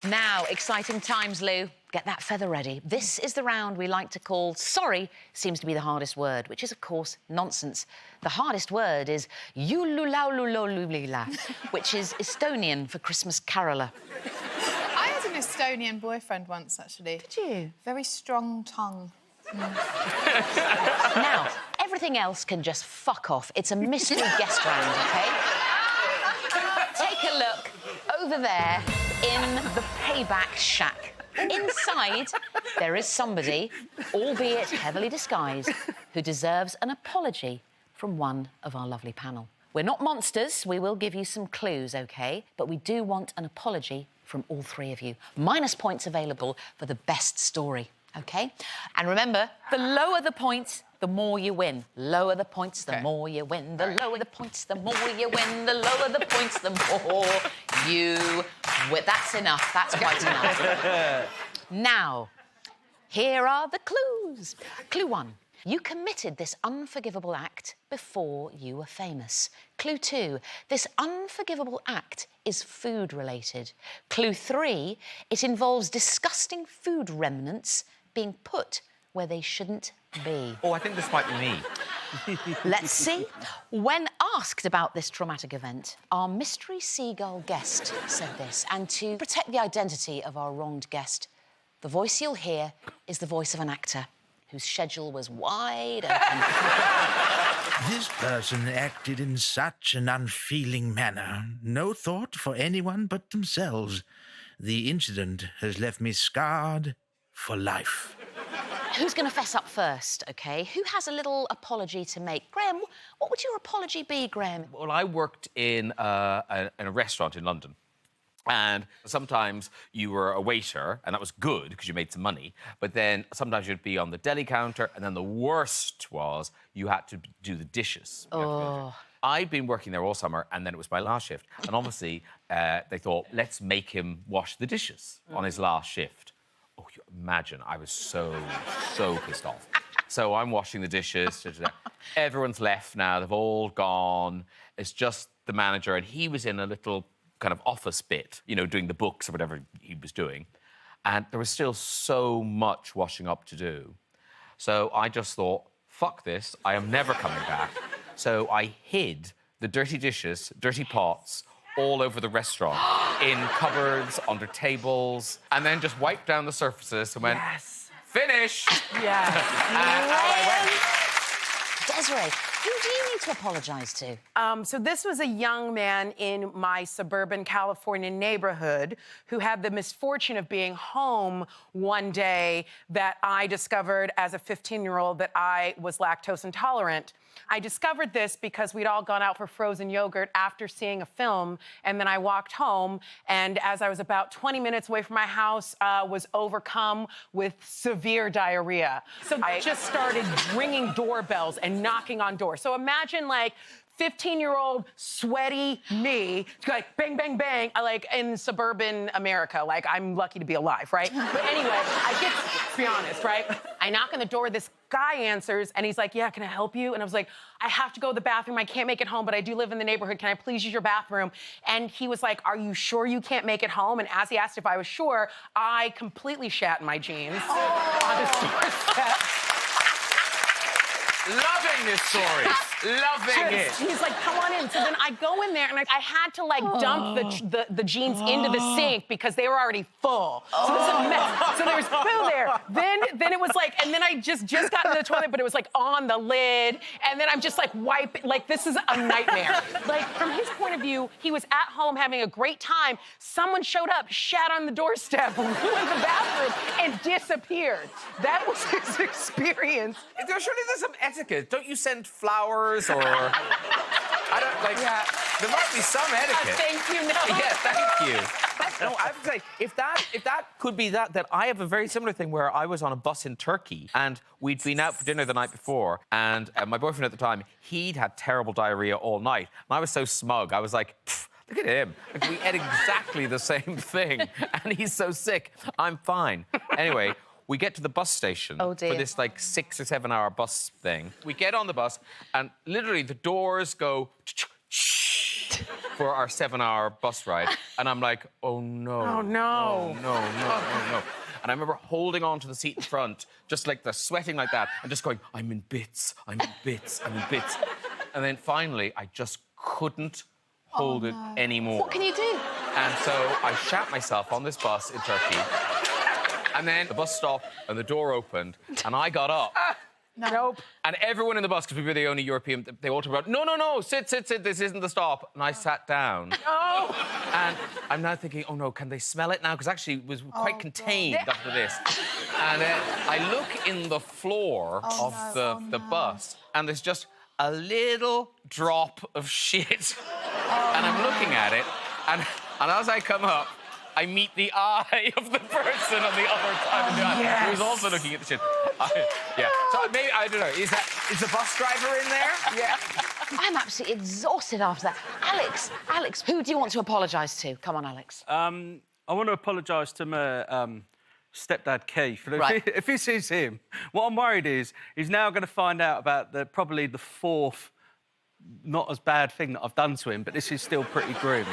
Now, exciting times, Lou. Get that feather ready. This is the round we like to call sorry seems to be the hardest word, which is, of course, nonsense. The hardest word is U&LAULULOLULILA, which is Estonian for Christmas caroller. I had an Estonian boyfriend once, actually. Did you? Very strong tongue. Now, everything else can just fuck off. It's a mystery guest round, OK? Take a look over there in the payback shack. Inside, there is somebody, albeit heavily disguised, who deserves an apology from one of our lovely panel. We're not monsters. We will give you some clues, OK? But we do want an apology from all three of you. Minus points available for the best story, OK? And remember, the lower the points, the more you win. Lower the points, the more you win. The lower the points, the more you win. The lower the points, the more you win. That's enough. That's quite enough. Now, here are the clues. Clue 1. You committed this unforgivable act before you were famous. Clue 2. This unforgivable act is food-related. Clue 3. It involves disgusting food remnants being put where they shouldn't be. Oh, I think this might be me. Let's see. When asked about this traumatic event, our mystery seagull guest said this. And to protect the identity of our wronged guest, the voice you'll hear is the voice of an actor whose schedule was wide open. This person acted in such an unfeeling manner. No thought for anyone but themselves. The incident has left me scarred for life. Who's going to fess up first, OK? Who has a little apology to make? Graeme, what would your apology be, Graeme? Well, I worked in a restaurant in London. And sometimes you were a waiter, and that was good because you made some money. But then sometimes you'd be on the deli counter, and then the worst was you had to do the dishes. Oh. I'd been working there all summer, and then it was my last shift. And obviously, they thought, let's make him wash the dishes on his last shift. Oh, you imagine, I was so pissed off. So I'm washing the dishes. Everyone's left now. They've all gone. It's just the manager, and he was in a little kind of office bit, you know, doing the books or whatever he was doing. And there was still so much washing up to do. So I just thought, fuck this, I am never coming back. So I hid the dirty dishes, dirty pots, all over the restaurant, in cupboards, under tables, and then just wiped down the surfaces and went, yes. Finish! Yes. And out I went. Desiree, who do you need to apologise to? So this was a young man in my suburban California neighborhood who had the misfortune of being home one day that I discovered as a 15-year-old that I was lactose intolerant. I discovered this because we'd all gone out for frozen yogurt after seeing a film, and then I walked home, and as I was about 20 minutes away from my house, was overcome with severe diarrhea. So I just started ringing doorbells and knocking on doors. So imagine, like, 15-year-old sweaty me, like bang, bang, bang, like in suburban America. Like, I'm lucky to be alive, right? But anyway, I get to be honest, right? I knock on the door, this guy answers, and he's like, yeah, can I help you? And I was like, I have to go to the bathroom. I can't make it home, but I do live in the neighborhood. Can I please use your bathroom? And he was like, are you sure you can't make it home? And as he asked if I was sure, I completely shat in my jeans on his doorstep. Loving this story. Loving it. He's like, come on in. So then I go in there, and I had to, like, dump the jeans into the sink because they were already full. So this is a mess. So there's poo there. Then it was like, and then I just got into the toilet, but it was, like, on the lid. And then I'm just, like, wiping. Like, this is a nightmare. Like, from his point of view, he was at home having a great time. Someone showed up, shat on the doorstep, ruined the bathroom, and disappeared. That was his experience. Surely there's some etiquette. Don't you send flowers or... I don't, like... Yeah. There must be some etiquette. Thank you, no. Yeah, thank you. No, I have to say, if that could be that I have a very similar thing where I was on a bus in Turkey and we'd been out for dinner the night before, and my boyfriend at the time, he'd had terrible diarrhea all night, and I was so smug. I was like, look at him. Like, we ate exactly the same thing, and he's so sick. I'm fine. Anyway... We get to the bus station for this, like, 6 or 7 hour bus thing. We get on the bus, and literally the doors go for our 7-hour bus ride. And I'm like, oh, no. Oh, no. No. And I remember holding on to the seat in front, just like the sweating like that, and just going, I'm in bits. And then finally, I just couldn't hold it anymore. What can you do? And so I shat myself on this bus in Turkey. And then the bus stopped and the door opened and I got up. Nope. And everyone in the bus, because we were the only European, they all talked about, no, sit, this isn't the stop. And I sat down. No. And I'm now thinking, oh, no, can they smell it now? Because actually it was quite contained after this. And I look in the floor of the bus and there's just a little drop of shit. And I'm looking at it, and as I come up, I meet the eye of the person on the other side of the aisle who was also looking at the shit. Yeah. So maybe, I don't know, is the bus driver in there? Yeah. I'm absolutely exhausted after that. Alex, who do you want to apologise to? Come on, Alex. I want to apologise to my stepdad Keith. Right. If this is him, what I'm worried is he's now going to find out about probably the fourth not as bad thing that I've done to him, but this is still pretty grim.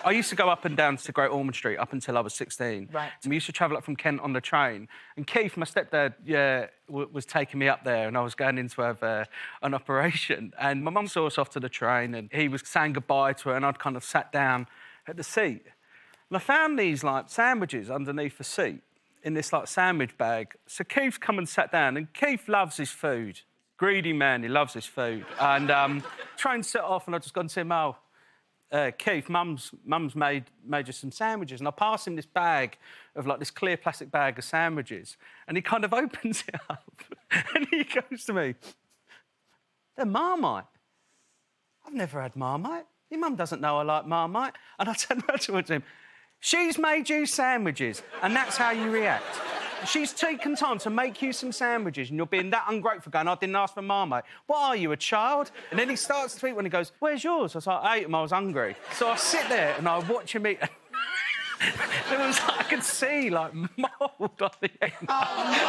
I used to go up and down to Great Ormond Street up until I was 16. Right. And we used to travel up from Kent on the train. And Keith, my stepdad, was taking me up there and I was going in to have an operation. And my mum saw us off to the train and he was saying goodbye to her and I'd kind of sat down at the seat. And I found these, like, sandwiches underneath the seat in this, like, sandwich bag. So Keith come and sat down and Keith loves his food. Greedy man, he loves his food. And train set off and I just gone to him, Keith, Mum's made you some sandwiches. And I pass him this bag of, like, this clear plastic bag of sandwiches. And he kind of opens it up and he goes to me, they're Marmite. I've never had Marmite. Your mum doesn't know I like Marmite. And I turned around towards him, she's made you sandwiches and that's how you react. She's taken time to make you some sandwiches and you're being that ungrateful going, I didn't ask for Marmite. What are you, a child? And then he starts to eat when he goes, where's yours? I was like, I ate them, I was hungry. So I sit there and I watch him eat. It was like, I could see, like, mould on the end. Oh, no.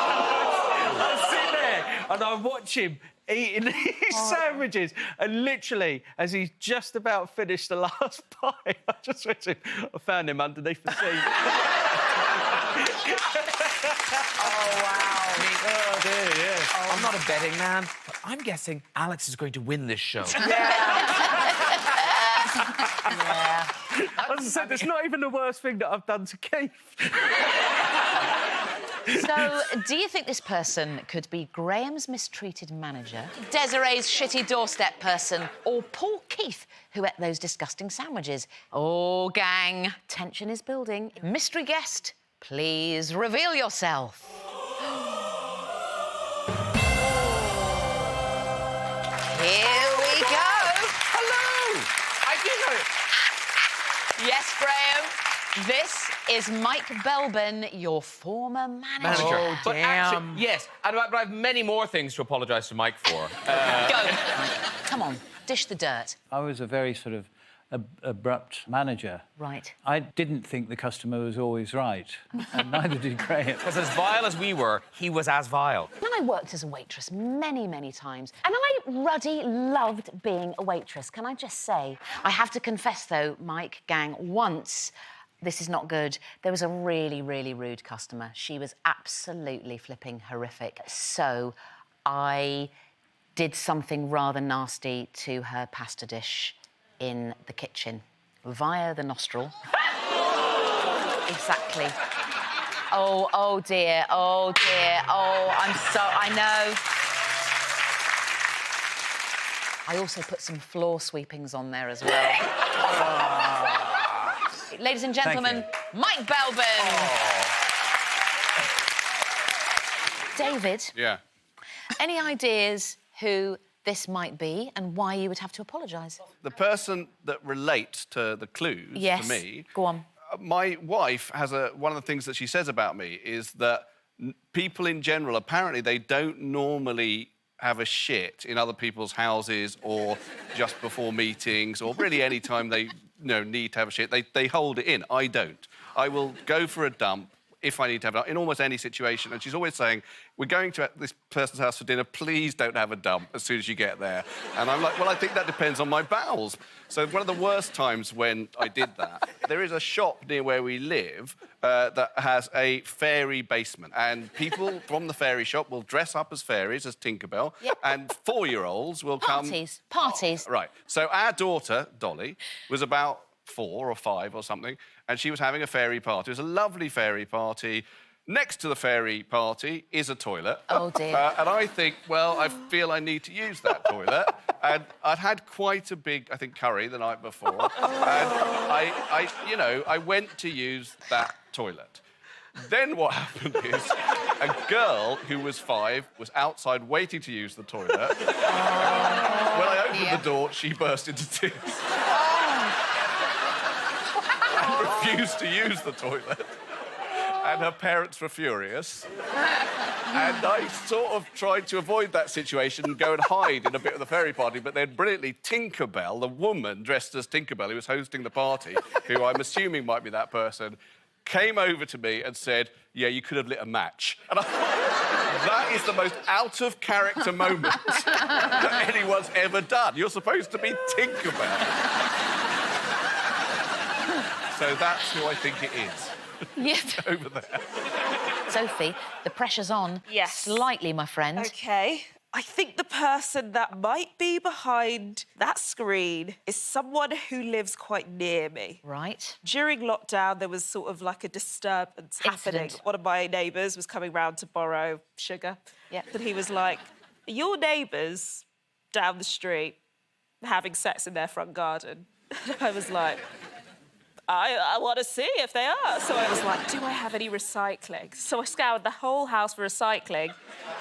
I sit there and I watch him eating these sandwiches and literally, as he's just about finished the last bite, I just went to him, I found him underneath the seat. Oh, wow. Oh, dear, yeah. I'm not a betting man, but I'm guessing Alex is going to win this show. Yeah. As I said, it's not even the worst thing that I've done to Keith. So, do you think this person could be Graeme's mistreated manager, Desiree's shitty doorstep person, or Paul Keith, who ate those disgusting sandwiches? Oh, gang, tension is building. Mystery guest, please reveal yourself. Here we go. Hello! I did it. Yes, Graeme. This is Mike Belbin, your former manager. Oh, but damn. actually, yes, but I have many more things to apologise to Mike for. Go. Come on, dish the dirt. I was a very sort of abrupt manager. Right. I didn't think the customer was always right, and neither did Graeme. Because as vile as we were, he was as vile. And I worked as a waitress many, many times. And I, Ruddy, loved being a waitress, can I just say? I have to confess, though, Mike, gang, once, this is not good, there was a really, really rude customer. She was absolutely flipping horrific. So I did something rather nasty to her pasta dish in the kitchen via the nostril. Exactly. Oh dear, oh dear, I know. I also put some floor sweepings on there as well. Ladies and gentlemen, Mike Belbin. David. Yeah. Any ideas who this might be and why you would have to apologise? The person that relates to the clues, Yes. to me... Go on. My wife has one of the things that she says about me is that people in general, apparently, they don't normally have a shit in other people's houses or just before meetings or really any time they need to have a shit. They hold it in. I don't. I will go for a dump if I need to have it, in almost any situation. And she's always saying, we're going to this person's house for dinner, please don't have a dump as soon as you get there. And I'm like, well, I think that depends on my bowels. So one of the worst times when I did that, there is a shop near where we live that has a fairy basement. And people from the fairy shop will dress up as fairies, as Tinkerbell, and 4-year-olds will come... Parties. Right. So our daughter, Dolly, was about 4 or 5 or something, and she was having a fairy party. It was a lovely fairy party. Next to the fairy party is a toilet. Oh, dear. And I think, well, I feel I need to use that toilet. And I'd had quite a big, I think, curry the night before. And I went to use that toilet. Then what happened is a girl who was 5 was outside waiting to use the toilet. When I opened the door, she burst into tears. And refused to use the toilet. And her parents were furious. And I sort of tried to avoid that situation and go and hide in a bit of the fairy party, but then brilliantly, Tinkerbell, the woman dressed as Tinkerbell who was hosting the party, who I'm assuming might be that person, came over to me and said, yeah, you could have lit a match. And I thought, that is the most out-of-character moment that anyone's ever done. You're supposed to be Tinkerbell. So that's who I think it is. Yes. Over there. Sophie, the pressure's on. Yes. Slightly, my friend. OK. I think the person that might be behind that screen is someone who lives quite near me. Right. During lockdown, there was sort of like a disturbance happening. One of my neighbours was coming round to borrow sugar. Yeah. And he was like, are your neighbours down the street having sex in their front garden? And I was like... I want to see if they are. So I was like, do I have any recycling? So I scoured the whole house for recycling,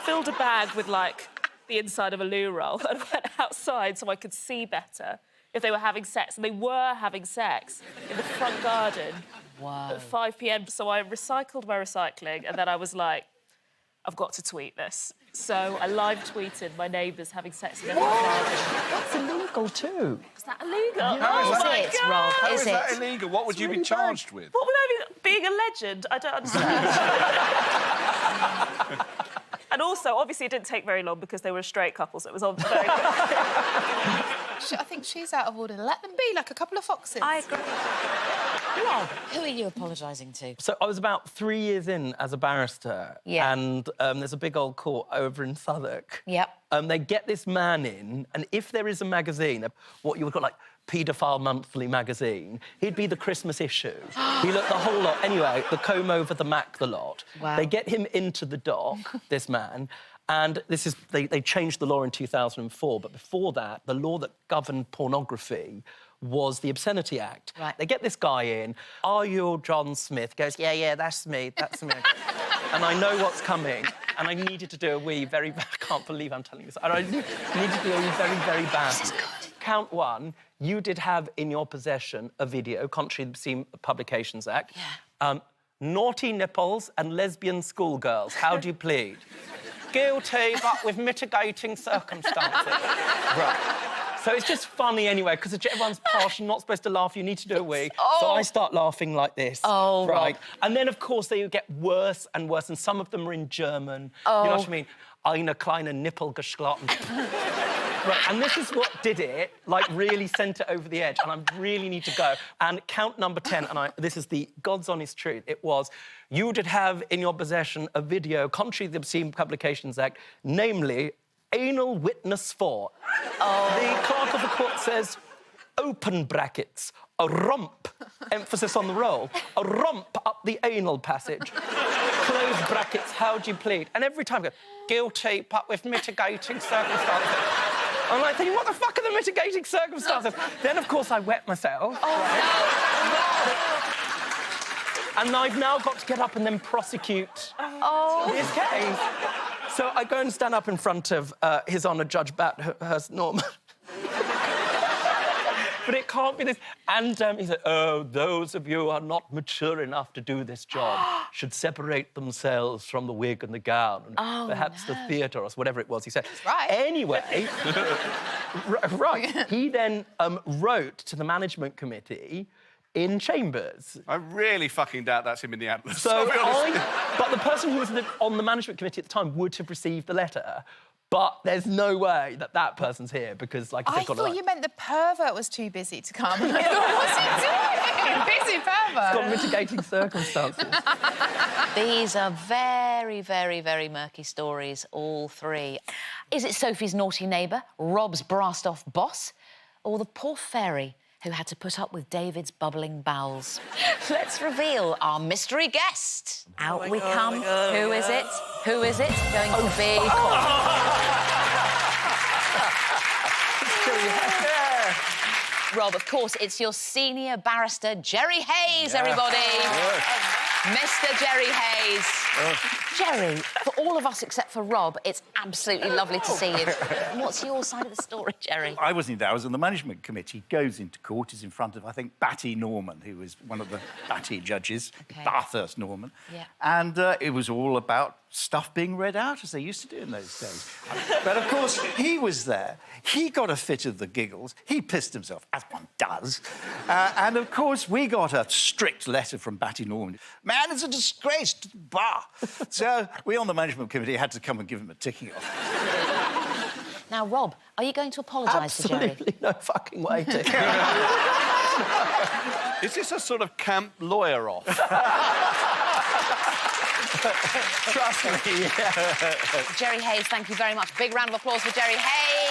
filled a bag with, like, the inside of a loo roll and went outside so I could see better if they were having sex. And they were having sex in the front garden at 5 p.m. So I recycled my recycling and then I was like, I've got to tweet this. So I live-tweeted my neighbours having sex in their front garden. That's illegal too. Is that illegal? Oh, my is it, God. Rob? How Is is that illegal? What would you be charged with? What would I be? Being a legend? I don't understand. And also, obviously, it didn't take very long because they were a straight couple, so it was all very... I think she's out of order. Let them be like a couple of foxes. I agree. Rob, who are you apologising to? So I was about 3 years in as a barrister. Yeah. And there's a big old court over in Southwark. Yep. They get this man in, and if there is a magazine, what you would call, like, Paedophile Monthly magazine, he'd be the Christmas issue. He looked the whole lot. Anyway, the comb over the Mac, the lot. Wow. They get him into the dock, this man, and this is... They changed the law in 2004, but before that, the law that governed pornography was the Obscenity Act. Right. They get this guy in. Are you John Smith? Goes, yeah, that's me, that's me. And I know what's coming. And I needed to do a wee very... I can't believe I'm telling you this. And I needed to do a wee very, very badly. This is good. Count one, you did have in your possession a video, contrary to the Obscene Publications Act. Yeah. Naughty nipples and lesbian schoolgirls. How do you plead? Guilty, but with mitigating circumstances. Right. So it's just funny anyway, because everyone's posh and not supposed to laugh. You need to do a wee. Oh. So I start laughing like this. Oh, right. Rob. And then, of course, they get worse and worse, and some of them are in German. Oh. You know what I mean? Eine kleine Nippelgeschlotten. Right, and this is what did it, like, really sent it over the edge, and I really need to go. And count number 10, and this is the God's honest truth, it was, you did have in your possession a video contrary to the Obscene Publications Act, namely, anal witness 4. Oh. The clerk of the court says, open brackets, a romp, emphasis on the roll, a romp up the anal passage. Close brackets, how do you plead? And every time I go, guilty, but with mitigating circumstances. I'm like thinking, what the fuck are the mitigating circumstances? Then, of course, I wet myself. Oh, right? And I've now got to get up and then prosecute this case. So I go and stand up in front of His Honour Judge Bathurst Norman. But it can't be this. And he said, oh, those of you who are not mature enough to do this job should separate themselves from the wig and the gown and perhaps the theatre or whatever it was. He said, right. Anyway, right, he then wrote to the management committee in chambers. I really fucking doubt that's him in the Atlas. So but the person who was on the management committee at the time would have received the letter. But there's no way that that person's here because, like, I thought you meant the pervert was too busy to come. What's he doing? Busy pervert. got mitigating circumstances. These are very, very, very murky stories, all three. Is it Sophie's naughty neighbour, Rob's brassed-off boss, or the poor fairy who had to put up with David's bubbling bowels? Let's reveal our mystery guest. Out we come. Who is it? Who is it going to be? Rob, of course, it's your senior barrister, Jerry Hayes, everybody. Mr. Jerry Hayes. Jerry, for all of us except for Rob, it's absolutely lovely to see you. What's your side of the story, Jerry? I wasn't there. I was on the management committee. Goes into court. Is in front of, I think, Batty Norman, who was one of the Batty judges, Bathurst Norman. Yeah. And it was all about stuff being read out, as they used to do in those days. But, of course, he was there. He got a fit of the giggles. He pissed himself, as one does. And, of course, we got a strict letter from Batty Norman. Man, it's a disgrace to the bar. So we on the management committee had to come and give him a ticking off. Now, Rob, are you going to apologise to Jerry? Absolutely no fucking way, Dick. Is this a sort of camp lawyer off? Trust me, yeah. Jerry Hayes, thank you very much. Big round of applause for Jerry Hayes.